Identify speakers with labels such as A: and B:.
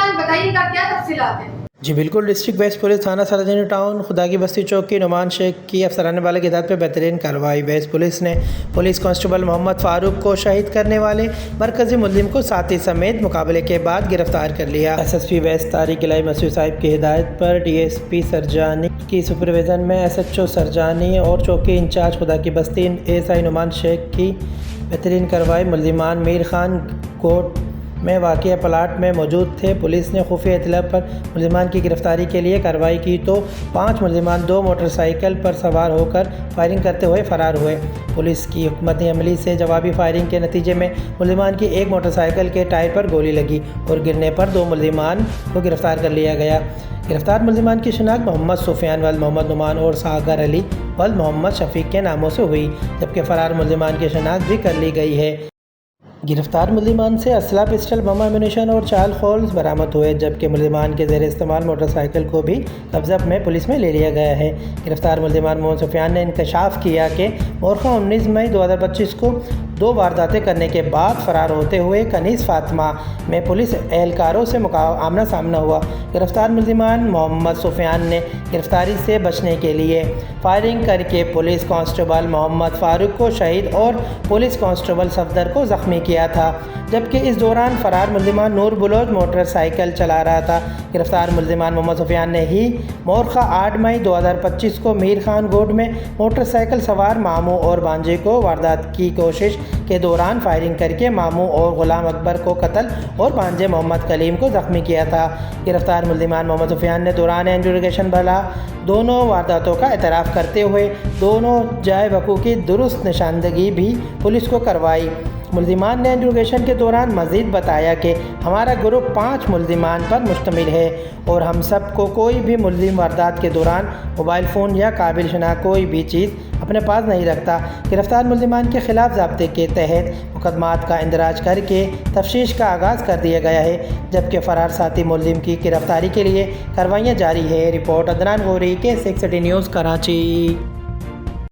A: عثمان بتائیے گا کیا تفصیلات ہیں؟
B: جی بالکل، ڈسٹرکٹ ویسٹ پولیس تھانہ سرجنی ٹاؤن خدا کی بستی چوک کی نعمان شیخ کی افسران بالا کی ہدایت پہ بہترین کارروائی۔ ویسٹ پولیس نے پولیس کانسٹیبل محمد فاروق کو شہید کرنے والے مرکزی ملزم کو ساتھی سمیت مقابلے کے بعد گرفتار کر لیا۔ S S P west Tariq Elahi Masood صاحب کی ہدایت پر ڈی ایس پی سرجانی کی سپرویژن میں ایس ایچ او سرجانی اور چوکی انچارج خدا کی بستی ایس آئی نعمان شیخ کی بہترین کارروائی۔ ملزمان میر خان کوٹ میں واقع پلاٹ میں موجود تھے۔ پولیس نے خفیہ اطلاع پر ملزمان کی گرفتاری کے لیے کارروائی کی تو 5 ملزمان 2 موٹر سائیکل پر سوار ہو کر فائرنگ کرتے ہوئے فرار ہوئے۔ پولیس کی حکمت عملی سے جوابی فائرنگ کے نتیجے میں ملزمان کی ایک موٹر سائیکل کے ٹائر پر گولی لگی اور گرنے پر 2 ملزمان کو گرفتار کر لیا گیا۔ گرفتار ملزمان کی شناخت محمد سفیان ولد محمد نعمان اور ساگر علی ولد محمد شفیق کے ناموں سے ہوئی، جبکہ فرار ملزمان کی شناخت بھی کر لی گئی ہے۔ گرفتار ملزمان سے اسلحہ، پسٹل، بم، ایمونیشن اور چال خولز برآمد ہوئے، جبکہ ملزمان کے زیر استعمال موٹر سائیکل کو بھی قبضہ میں پولیس میں لے لیا گیا ہے۔ گرفتار ملزمان محمد سفیان نے انکشاف کیا کہ مورخہ 19 مئی 2025 کو 2 وارداتیں کرنے کے بعد فرار ہوتے ہوئے کنیز فاطمہ میں پولیس اہلکاروں سے آمنا سامنا ہوا۔ گرفتار ملزمان محمد سفیان نے گرفتاری سے بچنے کے لیے فائرنگ کر کے پولیس کانسٹیبل محمد فاروق کو شہید اور پولیس کانسٹیبل صفدر کو زخمی کیا تھا، جبکہ اس دوران فرار ملزمان نور بلوچ موٹر سائیکل چلا رہا تھا۔ گرفتار ملزمان محمد سفیان نے ہی مورخہ 8 مئی 2025 کو میر خان گوڈ میں موٹر سائیکل سوار ماموں اور بانجے کو واردات کی کوشش کے دوران فائرنگ کر کے ماموں اور غلام اکبر کو قتل اور بانجے محمد کلیم کو زخمی کیا تھا۔ گرفتار ملزمان محمد سفیان نے دوران انٹروگیشن بھلا دونوں وارداتوں کا اعتراف کرتے ہوئے دونوں جائے وقوع کی درست نشاندہی بھی پولیس کو کروائی۔ ملزمان نے انٹروگیشن کے دوران مزید بتایا کہ ہمارا گروپ 5 ملزمان پر مشتمل ہے اور ہم سب کو کوئی بھی ملزم واردات کے دوران موبائل فون یا قابل شناخت کوئی بھی چیز اپنے پاس نہیں رکھتا۔ گرفتار ملزمان کے خلاف ضابطے کے تحت مقدمات کا اندراج کر کے تفتیش کا آغاز کر دیا گیا ہے، جبکہ فرار ساتھی ملزم کی گرفتاری کے لیے کارروائیاں جاری ہے۔ Report Adnan Ghori, K6 news, Karachi.